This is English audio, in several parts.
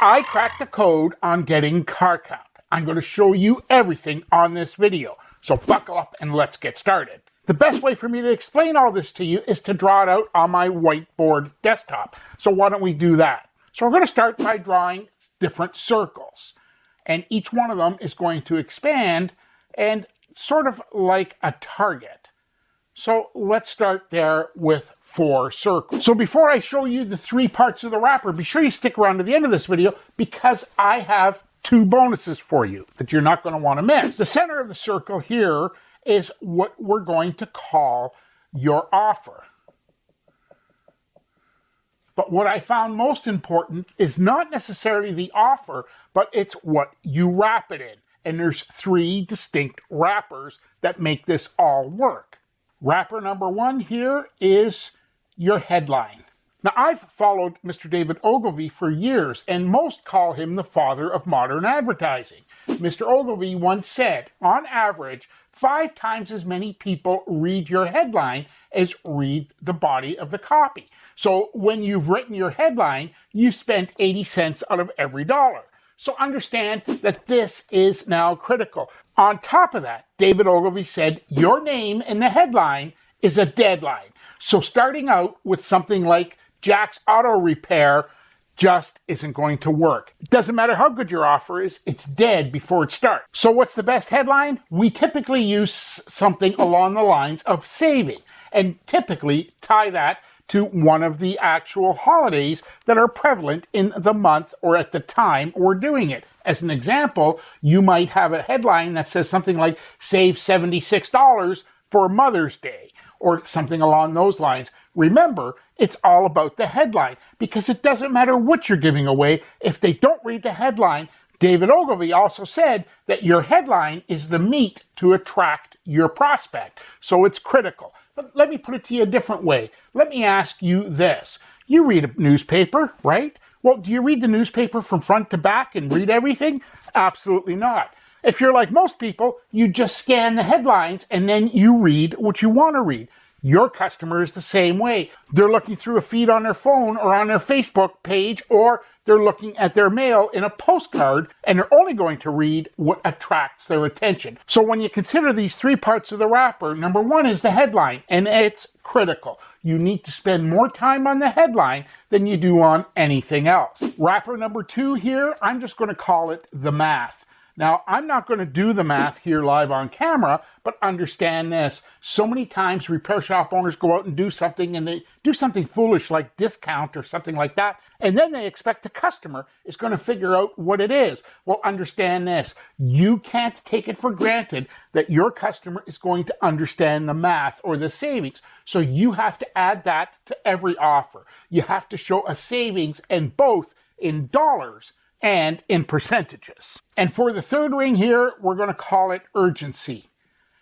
I cracked the code on getting car count. I'm going to show you everything on this video. So buckle up and let's get started. The best way for me to explain all this to you is to draw it out on my whiteboard desktop. So why don't we do that? So we're going to start by drawing different circles. And each one of them is going to expand and sort of like a target. So let's start there with 4 circles. So before I show you the 3 parts of the wrapper, be sure you stick around to the end of this video because I have 2 bonuses for you that you're not going to want to miss. The center of the circle here is what we're going to call your offer. But what I found most important is not necessarily the offer, but it's what you wrap it in. And there's 3 distinct wrappers that make this all work. Wrapper number 1 here is your headline. Now, I've followed Mr. David Ogilvy for years, and most call him the father of modern advertising. Mr. Ogilvy once said, on average, 5 times as many people read your headline as read the body of the copy. So when you've written your headline, you spent 80 cents out of every dollar. So understand that this is now critical. On top of that, David Ogilvy said, your name in the headline is a deadline. So starting out with something like Jack's Auto Repair just isn't going to work. It doesn't matter how good your offer is, it's dead before it starts. So what's the best headline? We typically use something along the lines of saving and typically tie that to one of the actual holidays that are prevalent in the month or at the time we're doing it. As an example, you might have a headline that says something like save $76 for Mother's Day or something along those lines. Remember, it's all about the headline because it doesn't matter what you're giving away. If they don't read the headline, David Ogilvy also said that your headline is the meat to attract your prospect. So it's critical. But let me put it to you a different way. Let me ask you this. You read a newspaper, right? Well, do you read the newspaper from front to back and read everything? Absolutely not. If you're like most people, you just scan the headlines and then you read what you want to read. Your customer is the same way. They're looking through a feed on their phone or on their Facebook page, or they're looking at their mail in a postcard, and they're only going to read what attracts their attention. So when you consider these 3 parts of the wrapper, number 1 is the headline, and it's critical. You need to spend more time on the headline than you do on anything else. Wrapper number 2 here, I'm just going to call it the math. Now, I'm not going to do the math here live on camera, but understand this. So many times repair shop owners go out and do something, and they do something foolish like discount or something like that, and then they expect the customer is going to figure out what it is. Well, understand this. You can't take it for granted that your customer is going to understand the math or the savings. So you have to add that to every offer. You have to show a savings, and both in dollars and in percentages. And for the 3rd ring here, we're going to call it urgency.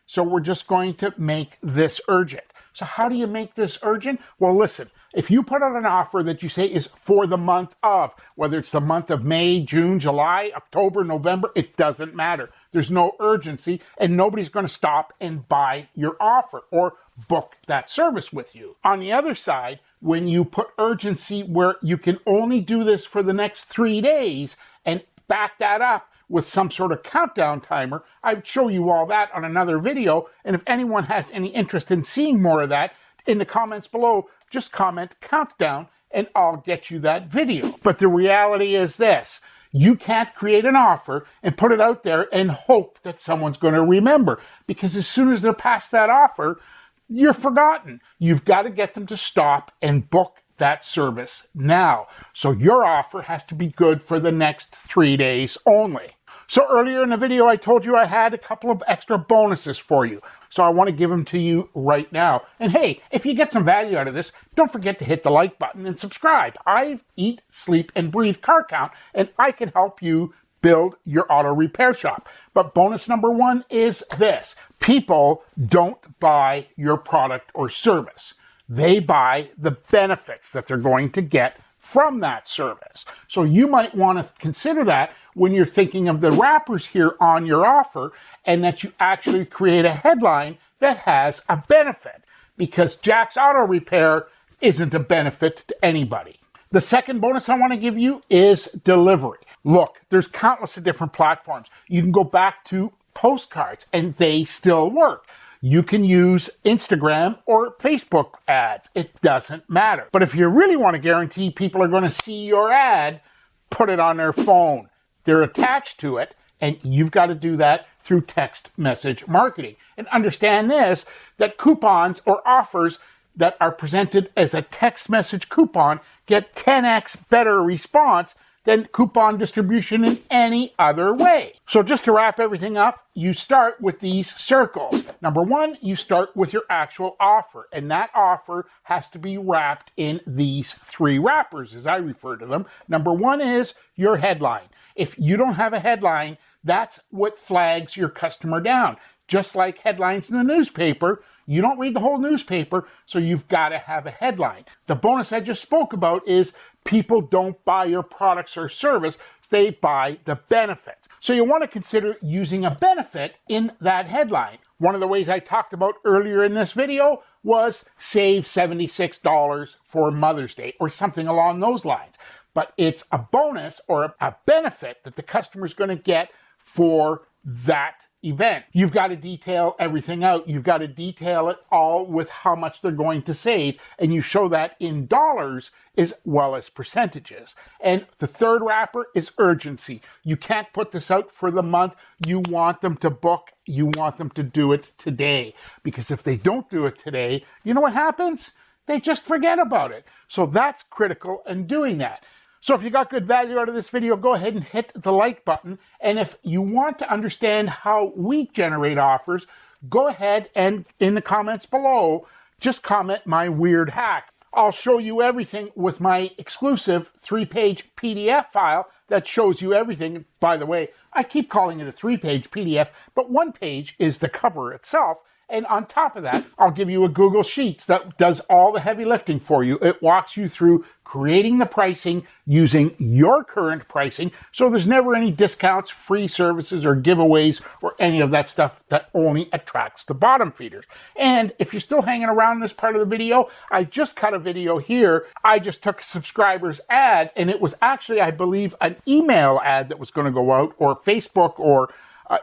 So we're just going to make this urgent. So how do you make this urgent? Well, listen, if you put out an offer that you say is for the month of, whether it's the month of May, June, July, October, November, it doesn't matter. There's no urgency, and nobody's going to stop and buy your offer or book that service with you. On the other side, when you put urgency where you can only do this for the next 3 days and back that up with some sort of countdown timer, I'd show you all that on another video. And if anyone has any interest in seeing more of that, in the comments below, just comment countdown and I'll get you that video. But the reality is this. You can't create an offer and put it out there and hope that someone's going to remember, because as soon as they're past that offer, you're forgotten. You've got to get them to stop and book that service now. So your offer has to be good for the next 3 days only. So earlier in the video, I told you I had a couple of extra bonuses for you. So I want to give them to you right now. And hey, if you get some value out of this, don't forget to hit the like button and subscribe. I eat, sleep, and breathe car count, and I can help you build your auto repair shop. But bonus number 1 is this. People don't buy your product or service. They buy the benefits that they're going to get from that service. So you might want to consider that when you're thinking of the wrappers here on your offer, and that you actually create a headline that has a benefit, because Jack's Auto Repair isn't a benefit to anybody. The second bonus I want to give you is delivery. Look, there's countless of different platforms. You can go back to postcards and they still work. You can use Instagram or Facebook ads. It doesn't matter. But if you really want to guarantee people are going to see your ad, put it on their phone. They're attached to it, and you've got to do that through text message marketing. And understand this, that coupons or offers that are presented as a text message coupon get 10x better response than coupon distribution in any other way. So just to wrap everything up, you start with these circles. Number one, you start with your actual offer, and that offer has to be wrapped in these three wrappers, as I refer to them. Number one is your headline. If you don't have a headline, that's what flags your customer down. Just like headlines in the newspaper, you don't read the whole newspaper, so you've got to have a headline. The bonus I just spoke about is people don't buy your products or service, they buy the benefits. So you want to consider using a benefit in that headline. One of the ways I talked about earlier in this video was save $76 for Mother's Day or something along those lines. But it's a bonus or a benefit that the customer is going to get for that event. You've got to detail everything out. You've got to detail it all with how much they're going to save, and you show that in dollars as well as percentages. And the third wrapper is urgency. You can't put this out for the month. You want them to book. You want them to do it today, because if they don't do it today, you know what happens? They just forget about it. So that's critical in doing that. So if you got good value out of this video, go ahead and hit the like button. And if you want to understand how we generate offers, go ahead and in the comments below, just comment my weird hack. I'll show you everything with my exclusive 3-page PDF file that shows you everything. By the way, I keep calling it a 3-page PDF, but 1 page is the cover itself. And on top of that, I'll give you a Google Sheets that does all the heavy lifting for you. It walks you through creating the pricing using your current pricing, so there's never any discounts, free services, or giveaways, or any of that stuff that only attracts the bottom feeders. And if you're still hanging around this part of the video, I just cut a video here. I just took a subscriber's ad, and it was actually, I believe, an email ad that was going to go out, or Facebook, or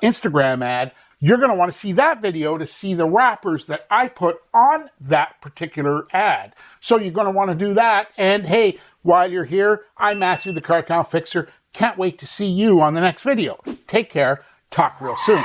Instagram ad. You're going to want to see that video to see the wrappers that I put on that particular ad. So you're going to want to do that. And hey, while you're here, I'm Matthew, the Car Account Fixer. Can't wait to see you on the next video. Take care. Talk real soon.